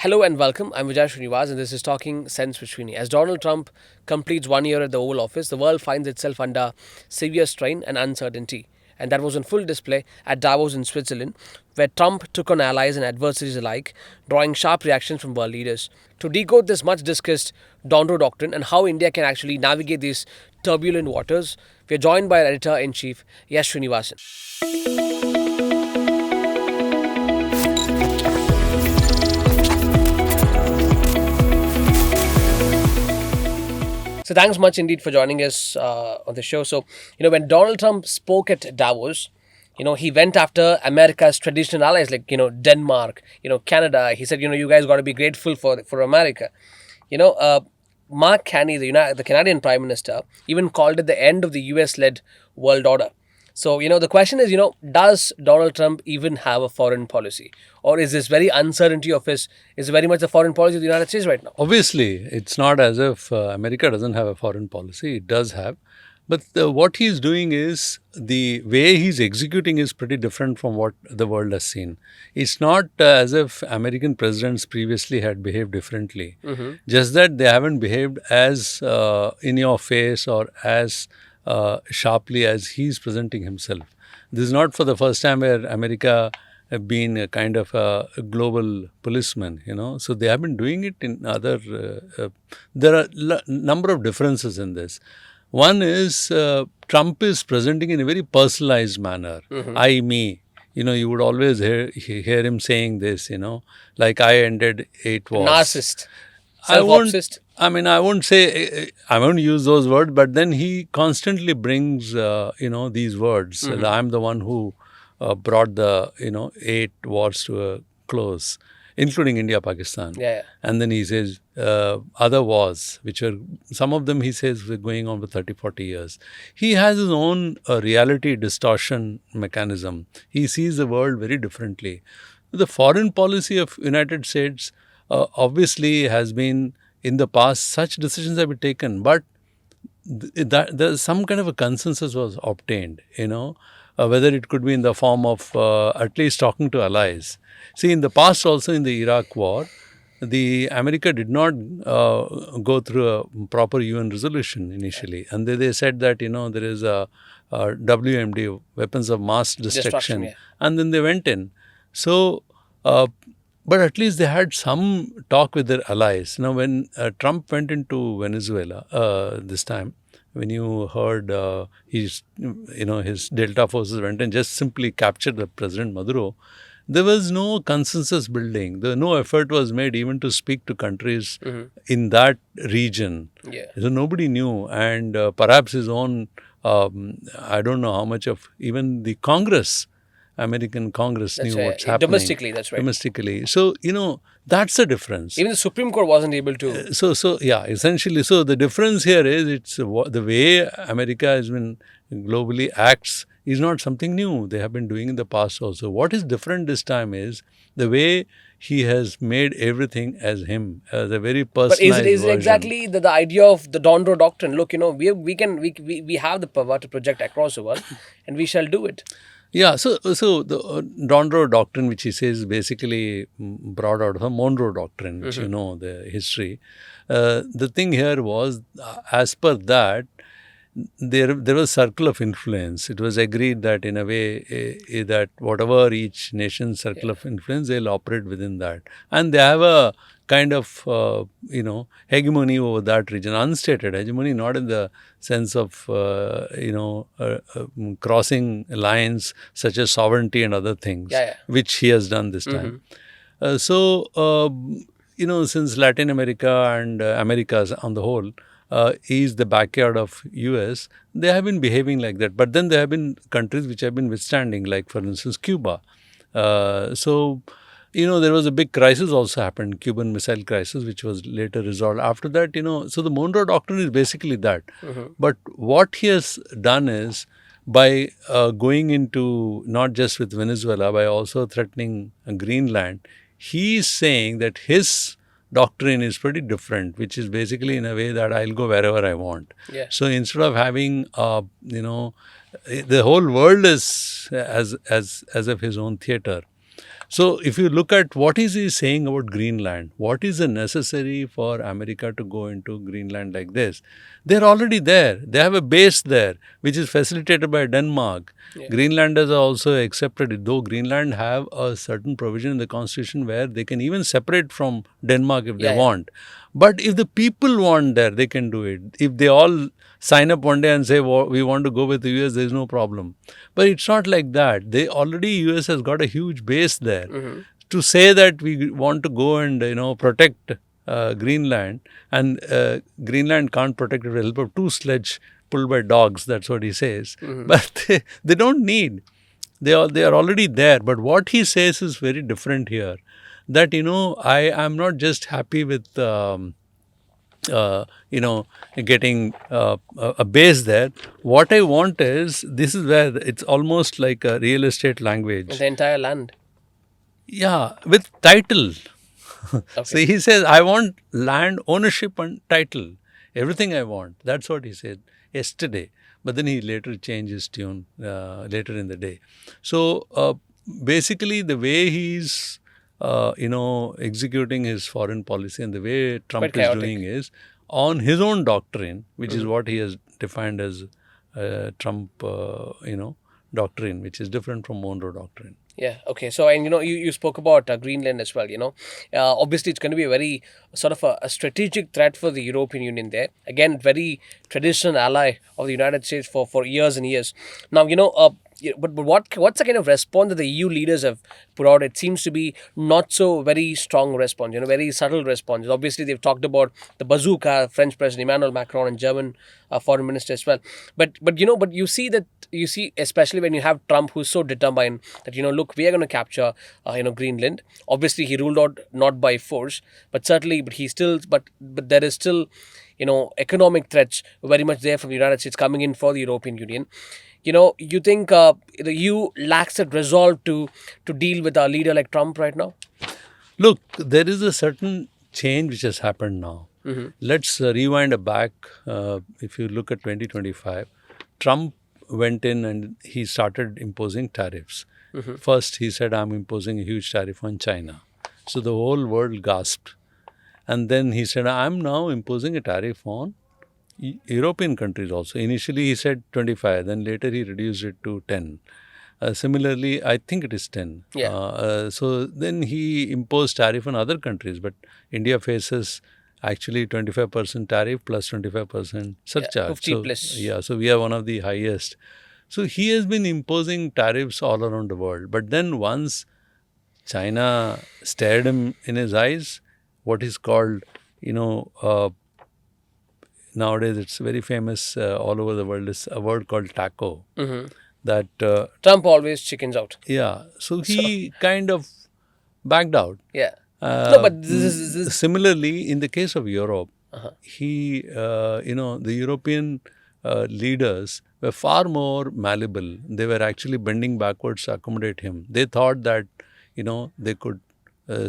Hello and welcome. I'm Srinivasan and this is Talking Sense with Srini. As Donald Trump completes 1 year at the Oval Office, the world finds itself under severe strain and uncertainty. And that was on full display at Davos in Switzerland, where Trump took on allies and adversaries alike, drawing sharp reactions from world leaders. To decode this much discussed Donro Doctrine and how India can actually navigate these turbulent waters, we are joined by our editor in chief, Srinivasan. So thanks much indeed for joining us on the show. So, when Donald Trump spoke at Davos, he went after America's traditional allies like, Denmark, Canada. He said, you guys got to be grateful for America. You know, uh, Mark Carney, the Canadian Prime Minister, even called it the end of the US-led world order. So, the question is, does Donald Trump even have a foreign policy? Or is this very uncertainty of his, is very much the foreign policy of the United States right now? Obviously, it's not as if America doesn't have a foreign policy. It does have. But what he's doing is the way he's executing is pretty different from what the world has seen. It's not as if American presidents previously had behaved differently. Just that they haven't behaved as in your face or as sharply as he's presenting himself. This is not for the first time where America have been a kind of a global policeman, So they have been doing it in other. There are number of differences in this. One is Trump is presenting in a very personalized manner. I, me. You would always hear him saying this, like I ended 8 wars. Narcissist. I won't. Self-obsessed. I won't say. I won't use those words, but then he constantly brings, these words. I'm the one who brought the, 8 wars to a close, including India, Pakistan. Yeah. And then he says other wars, which are some of them he says were going on for 30, 40 years. He has his own reality distortion mechanism. He sees the world very differently. The foreign policy of United States obviously has been in the past such decisions have been taken, but there's some kind of a consensus was obtained, whether it could be in the form of at least talking to allies. See, in the past also in the Iraq war, the America did not go through a proper UN resolution initially. And they said that, there is a WMD, weapons of mass destruction. Yeah. And then they went in. So, but at least they had some talk with their allies. Now, when Trump went into Venezuela this time, when you heard his Delta forces went and just simply captured the President Maduro, there was no consensus building. No effort was made even to speak to countries in that region. Yeah. So nobody knew. And perhaps his own, I don't know how much of even the Congress, American Congress knew what's happening. Domestically, that's right. Domestically. So, that's the difference. Even the Supreme Court wasn't able to. So yeah, essentially. So the difference here is it's the way America has been globally acts is not something new. They have been doing in the past also. What is different this time is the way he has made everything as him, as a very personalized But is it version. exactly the idea of the Donro Doctrine? Look, we have the power to project across the world, and we shall do it. Yeah, so the Donro Doctrine, which he says basically brought out of the Monroe Doctrine, which you know the history. The thing here was, as per that, there was circle of influence. It was agreed that in a way that whatever each nation's circle of influence, they'll operate within that. And they have a kind of, hegemony over that region. Unstated hegemony, not in the sense of, crossing lines such as sovereignty and other things, which he has done this time. Since Latin America and Americas on the whole, is the backyard of US, they have been behaving like that. But then there have been countries which have been withstanding, like for instance, Cuba. There was a big crisis also happened, Cuban Missile Crisis, which was later resolved. After that, so the Monroe Doctrine is basically that. But what he has done is, by going into, not just with Venezuela, by also threatening Greenland, he is saying that his doctrine is pretty different, which is basically in a way that I'll go wherever I want. Yeah. So instead of having, the whole world is as if his own theater. So if you look at what is he saying about Greenland, what is the necessary for America to go into Greenland like this? They're already there. They have a base there, which is facilitated by Denmark. Yeah. Greenlanders are also accepted it, though Greenland have a certain provision in the constitution where they can even separate from Denmark if they Yeah, yeah. want. But if the people want there, they can do it. If they all sign up one day and say, "Well, we want to go with the US, there's no problem. But it's not like that. They already, US has got a huge base there. Mm-hmm. To say that we want to go and, protect Greenland, and Greenland can't protect it with the help of two sledge pulled by dogs, that's what he says. Mm-hmm. But they don't need. They are already there. But what he says is very different here. That, I am not just happy with, getting a base there. What I want is, this is where it's almost like a real estate language. The entire land. Yeah, with title. Okay. So he says, I want land ownership and title. Everything I want. That's what he said yesterday. But then he later changed his tune later in the day. So basically, the way he's executing his foreign policy and the way Trump Quite is chaotic. doing is on his own doctrine, which is what he has defined as Trump, doctrine, which is different from Monroe doctrine. Yeah. Okay. So, and you spoke about Greenland as well. Obviously, it's going to be a very sort of a strategic threat for the European Union there. Again, very traditional ally of the United States for years and years. Now, but what's the kind of response that the EU leaders have put out? It seems to be not so very strong response. Very subtle response. Obviously, they've talked about the bazooka, French President Emmanuel Macron and German foreign minister as well. But you see, especially when you have Trump, who's so determined that look, we are going to capture Greenland. Obviously, he ruled out not by force, but certainly, but there is still economic threats very much there from the United States coming in for the European Union. You think the EU lacks that resolve to deal with a leader like Trump right now? Look, there is a certain change which has happened now. Mm-hmm. Let's rewind it back. If you look at 2025, Trump went in and he started imposing tariffs. Mm-hmm. First, he said, I'm imposing a huge tariff on China. So the whole world gasped. And then he said, I'm now imposing a tariff on European countries also. Initially, he said 25, then later he reduced it to 10. Similarly, I think it is 10. Yeah. So then he imposed tariff on other countries, but India faces actually 25% tariff plus 25% surcharge. 50 so, plus. Yeah, so we are one of the highest. So he has been imposing tariffs all around the world. But then once China stared him in his eyes, what is called, nowadays it's very famous all over the world, is a word called taco. Mm-hmm. That Trump always chickens out. yeah, so he kind of backed out. Yeah. No, but this is Similarly, in the case of Europe, Uh-huh. the European leaders were far more malleable. They were actually bending backwards to accommodate him. They thought that, they could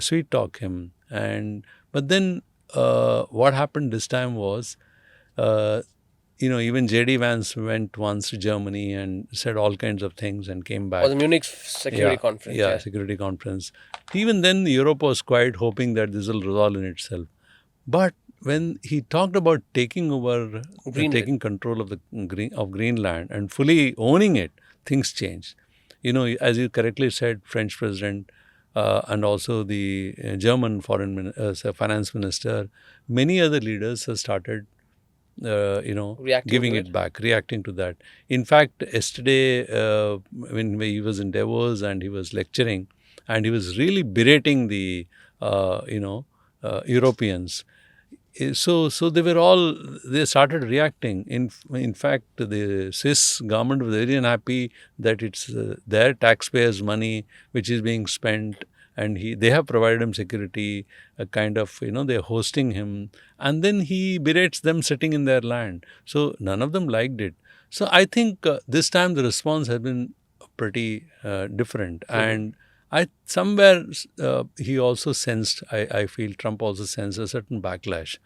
sweet talk him. But then what happened this time was, even J.D. Vance went once to Germany and said all kinds of things and came back. or the Munich Security Conference. Yeah, security conference. Even then, Europe was quite hoping that this will resolve in itself. But when he talked about taking over, taking control of of Greenland and fully owning it, things changed. As you correctly said, French president and also the German finance minister, many other leaders have started giving it back, reacting to that. In fact, yesterday, when he was in Davos and he was lecturing, and he was really berating the, Europeans. So they started reacting. In fact, the Swiss government was very unhappy that it's their taxpayers' money which is being spent, and they have provided him security, a kind of, they're hosting him, and then he berates them sitting in their land. So none of them liked it. So I think this time the response has been pretty different. And somewhere he also sensed, I feel Trump also sensed a certain backlash.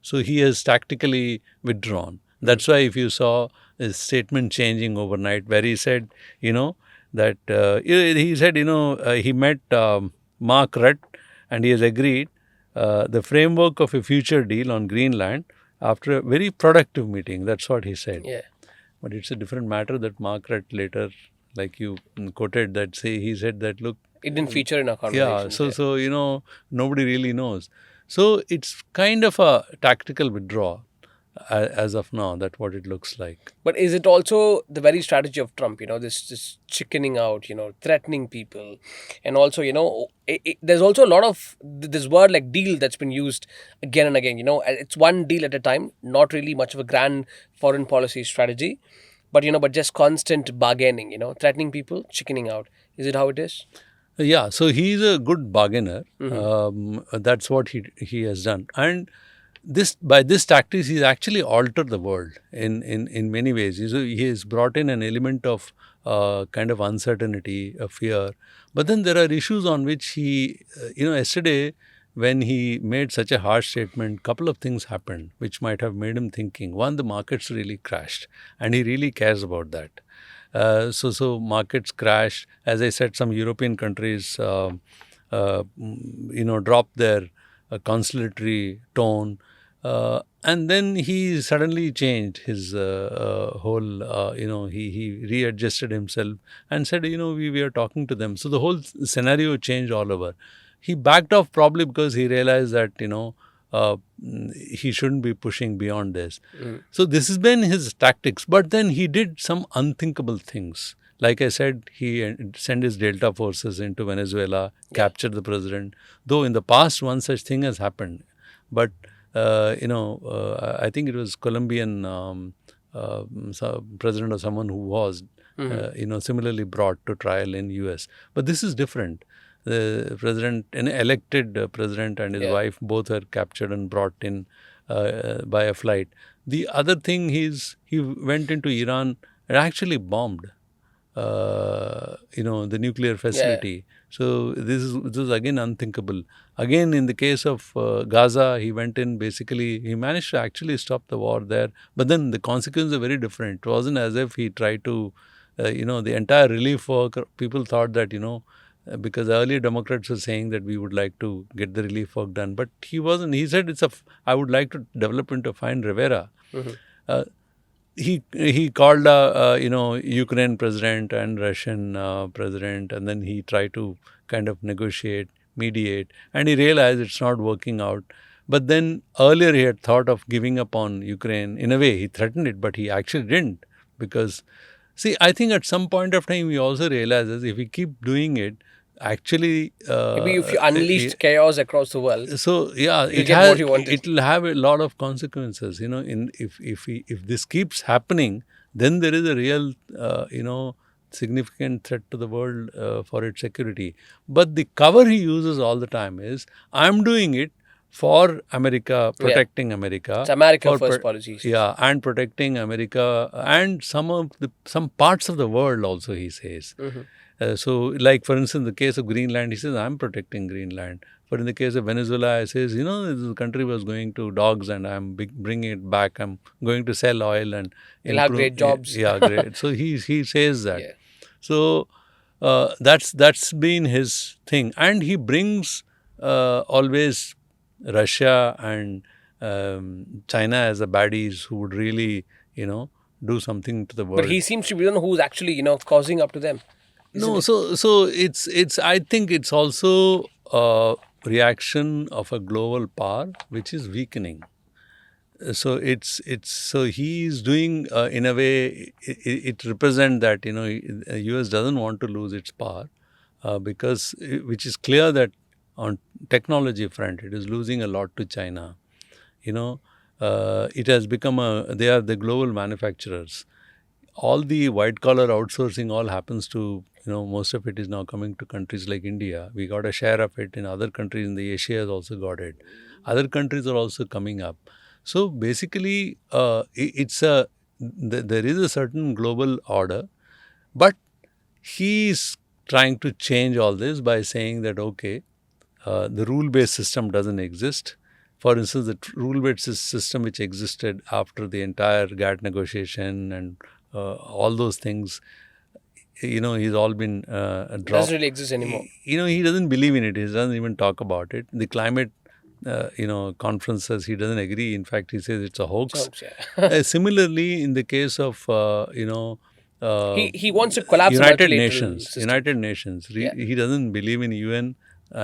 So he has tactically withdrawn. That's why if you saw his statement changing overnight, where he said, that he said, he met Mark Rutte and he has agreed the framework of a future deal on Greenland after a very productive meeting. That's what he said. Yeah. But it's a different matter that Mark Rutte later, like you quoted, that say he said that, look, It didn't feature in our yeah, conversations. so nobody really knows. So it's kind of a tactical withdrawal as of now. That's what it looks like. But is it also the very strategy of Trump? This chickening out, threatening people, and also, there's also a lot of this word like deal that's been used again and again. It's one deal at a time, not really much of a grand foreign policy strategy, but just constant bargaining. Threatening people, chickening out. Is it how it is? Yeah, so he's a good bargainer. That's what he has done, and this by this tactics he's actually altered the world in many ways. He has brought in an element of kind of uncertainty, a fear, but then there are issues on which he, yesterday when he made such a harsh statement, couple of things happened which might have made him thinking. One, the markets really crashed, and he really cares about that. So markets crashed. As I said, some European countries, dropped their conciliatory tone, and then he suddenly changed his whole. He readjusted himself and said, we are talking to them. So the whole scenario changed all over. He backed off probably because he realized that he shouldn't be pushing beyond this. So this has been his tactics. But then he did some unthinkable things. Like I said, he sent his Delta forces into Venezuela, captured the president. Though in the past, one such thing has happened. But, I think it was Colombian president or someone who was, similarly brought to trial in US. But this is different. The president, an elected president and his wife, both were captured and brought in by a flight. The other thing he went into Iran and actually bombed, the nuclear facility. So this is again unthinkable. Again, in the case of Gaza, he went in, basically, he managed to actually stop the war there. But then the consequences are very different. It wasn't as if he tried to, the entire relief work, people thought that, because the earlier Democrats were saying that we would like to get the relief work done. But he wasn't. He said, I would like to develop into a fine Rivera. He called Ukraine president and Russian president, and then he tried to kind of negotiate, mediate, and he realized it's not working out. But then earlier he had thought of giving up on Ukraine. In a way, he threatened it, but he actually didn't, because see, I think at some point of time he also realizes if we keep doing it, actually Maybe if you unleashed chaos across the world, so yeah, you get what you wanted. it will have a lot of consequences. If this keeps happening, then there is a real significant threat to the world for its security. But the cover he uses all the time is, I'm doing it for America, protecting America. It's America first policies. Yeah, and protecting America and some parts of the world also, he says. So, like for instance, the case of Greenland, he says, I'm protecting Greenland. But in the case of Venezuela, he says, the country was going to dogs and I'm bringing it back. I'm going to sell oil and You'll have great jobs. Yeah, great. So he says that. Yeah. So that's been his thing. And he brings always Russia and China as the baddies who would really, do something to the world. But he seems to be the one who's actually, causing up to them. No, so it's. I think it's also a reaction of a global power which is weakening. So so he's doing in a way. It represents that U.S. doesn't want to lose its power because which is clear that on technology front it is losing a lot to China. It has become they are the global manufacturers. All the white collar outsourcing all happens to, most of it is now coming to countries like India. We got a share of it in other countries in the Asia has also got it. Other countries are also coming up. So basically, there is a certain global order, but he's trying to change all this by saying that, okay, the rule-based system doesn't exist. For instance, the rule-based system which existed after the entire GATT negotiation and all those things, he's all been Doesn't dropped. really exist anymore. He doesn't believe in it. He doesn't even talk about it. The climate, conferences, he doesn't agree. In fact, he says it's a hoax. Jokes, yeah. Similarly, in the case of, He wants to collapse the United multilateral Nations, system. He Yeah. he doesn't believe in UN,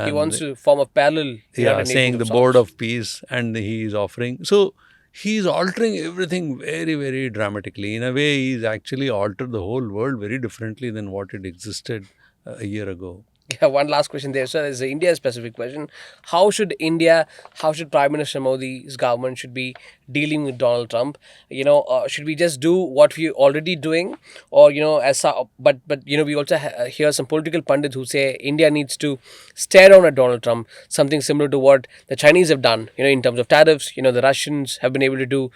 He wants and to form a parallel yeah, United Nations saying of the board sorts. of peace, and he is offering. So he's altering everything very, very dramatically. In a way, he's actually altered the whole world very differently than what it existed a year ago. Yeah, one last question there, sir. Is an India specific question. How should India, how should Prime Minister Modi's government should be dealing with Donald Trump? Should we just do what we're already doing, or but we also hear some political pundits who say India needs to stare down at Donald Trump, something similar to what the Chinese have done. In terms of tariffs, the Russians have been able to do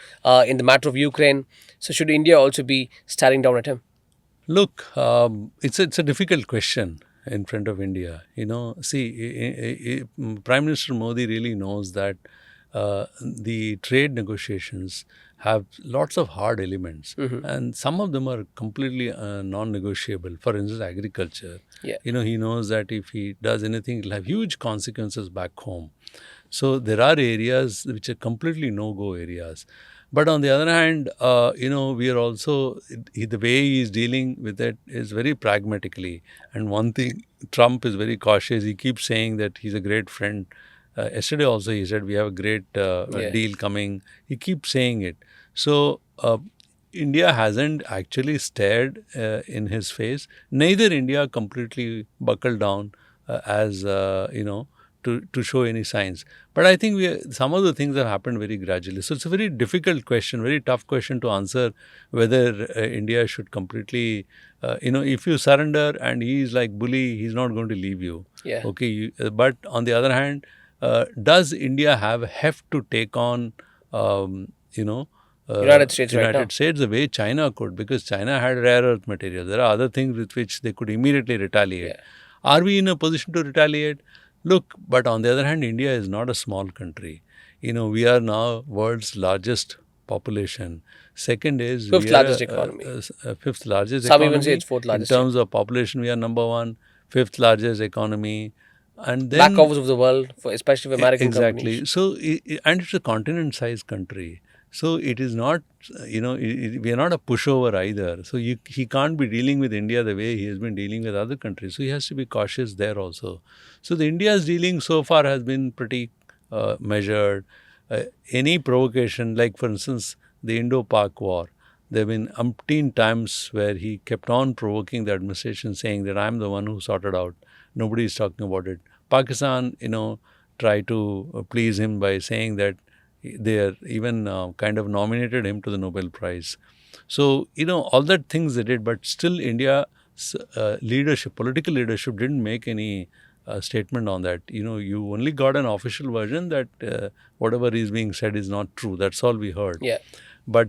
in the matter of Ukraine. So should India also be staring down at him? Look, it's a difficult question in front of India. See, Prime Minister Modi really knows that the trade negotiations have lots of hard elements, and some of them are completely non-negotiable. For instance, agriculture. Yeah. He knows that if he does anything, it'll have huge consequences back home. So there are areas which are completely no-go areas. But on the other hand, we are also, the way he is dealing with it is very pragmatically. And one thing, Trump is very cautious. He keeps saying that he's a great friend. Yesterday also he said we have a great Yeah. deal coming. He keeps saying it. So India hasn't actually stared in his face. Neither India completely buckled down as to show any signs. But I think some of the things have happened very gradually. So it's a very difficult question, very tough question to answer whether India should completely, if you surrender and he is like bully, he's not going to leave you. Yeah. Okay, but on the other hand, does India have heft to take on, United States right now. United States the way China could, because China had rare earth material. There are other things with which they could immediately retaliate. Yeah. Are we in a position to retaliate? Look, but on the other hand, India is not a small country. We are now world's largest population. Second is Fifth we are largest economy. fifth largest Some economy. even say it's fourth In largest. Yeah. terms of population, we are number one. Fifth largest economy. And Back then office of the world, especially for American exactly. companies. So, and it's a continent-sized country. So it is not, we are not a pushover either. So he can't be dealing with India the way he has been dealing with other countries. So he has to be cautious there also. So the India's dealing so far has been pretty measured. Any provocation, like for instance, the Indo-Pak war, there have been umpteen times where he kept on provoking the administration, saying that I'm the one who sorted out. Nobody is talking about it. Pakistan, tried to please him by saying that they are even kind of nominated him to the Nobel Prize. So, all that things they did, but still India's leadership, political leadership didn't make any statement on that. You only got an official version that whatever is being said is not true. That's all we heard. Yeah. But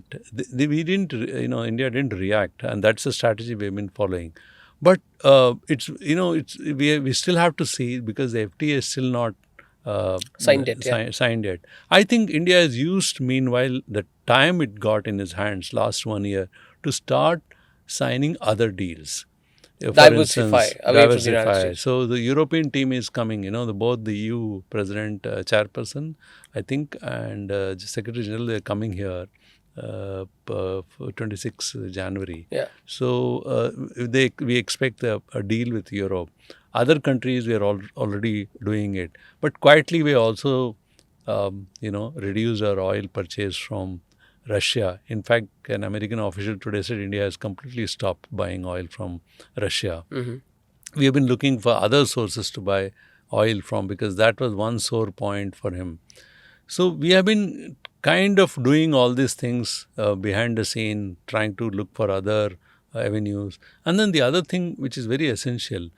we didn't, India didn't react, and that's the strategy we've been following. But we still have to see, because the FTA is still not Signed it. Yeah. signed yet. I think India has used, meanwhile, the time it got in his hands last 1 year to start signing other deals. For Diversify instance, away from the United diversify. States. So the European team is coming. Both the EU President, Chairperson, I think, and Secretary General, they are coming here for 26 January. Yeah. So we expect a deal with Europe. Other countries, we are already doing it. But quietly, we also, reduced our oil purchase from Russia. In fact, an American official today said India has completely stopped buying oil from Russia. We have been looking for other sources to buy oil from, because that was one sore point for him. So we have been kind of doing all these things behind the scene, trying to look for other avenues. And then the other thing, which is very essential,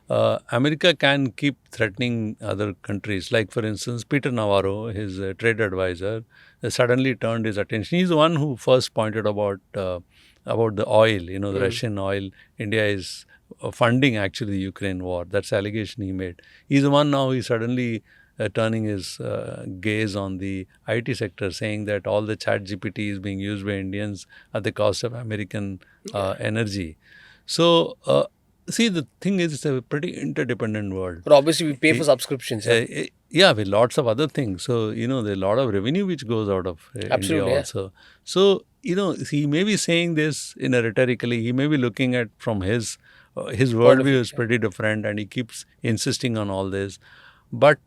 America can keep threatening other countries. Like, for instance, Peter Navarro, his trade advisor, suddenly turned his attention. He's the one who first pointed about the oil, the Russian oil. India is funding actually the Ukraine war. That's the allegation he made. He's the one now, he's suddenly turning his gaze on the IT sector, saying that all the chat GPT is being used by Indians at the cost of American energy. So, see, the thing is, it's a pretty interdependent world. But obviously, we pay for subscriptions. Yeah, Yeah, with lots of other things. So, there's a lot of revenue which goes out of India absolutely. Yeah. also. So, he may be saying this in a rhetorically, he may be looking at from his Point of worldview view. is pretty different and he keeps insisting on all this. But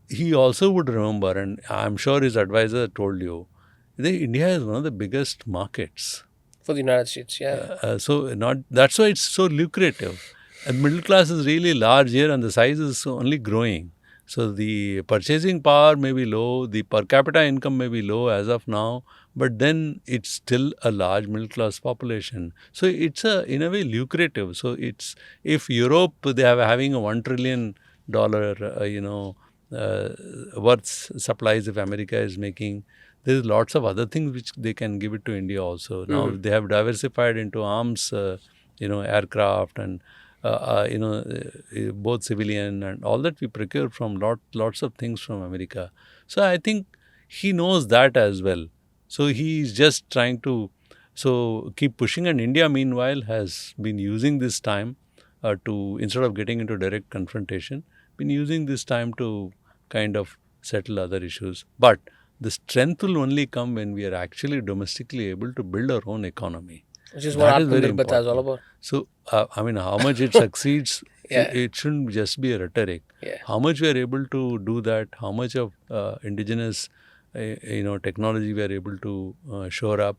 he also would remember, and I'm sure his advisor told you, that India is one of the biggest markets. For the United States. Yeah. So not that's why it's so lucrative. And middle class is really large here, and the size is only growing. So the purchasing power may be low, the per capita income may be low as of now, but then it's still a large middle class population. So it's in a way lucrative. So it's if Europe they are having a $1 trillion worth supplies if America is making. There's lots of other things which they can give it to India also. Now they have diversified into arms, aircraft and both civilian and all that we procure from lots of things from America. So I think he knows that as well. So he's just trying to keep pushing, and India meanwhile has been using this time to instead of getting into direct confrontation, been using this time to kind of settle other issues. But the strength will only come when we are actually domestically able to build our own economy. Which is what That is very Atmanirbhar is all important. about. So, how much it succeeds, Yeah. it shouldn't just be a rhetoric. Yeah. How much we are able to do that, how much of indigenous, technology we are able to shore up,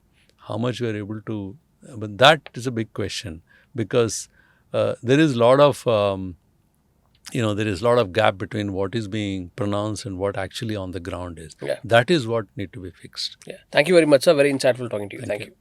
how much we are able to, but that is a big question because there is a lot of, there is a lot of gap between what is being pronounced and what actually on the ground is. Yeah. That is what need to be fixed. Yeah. Thank you very much, sir. Very insightful talking to you. Thank you.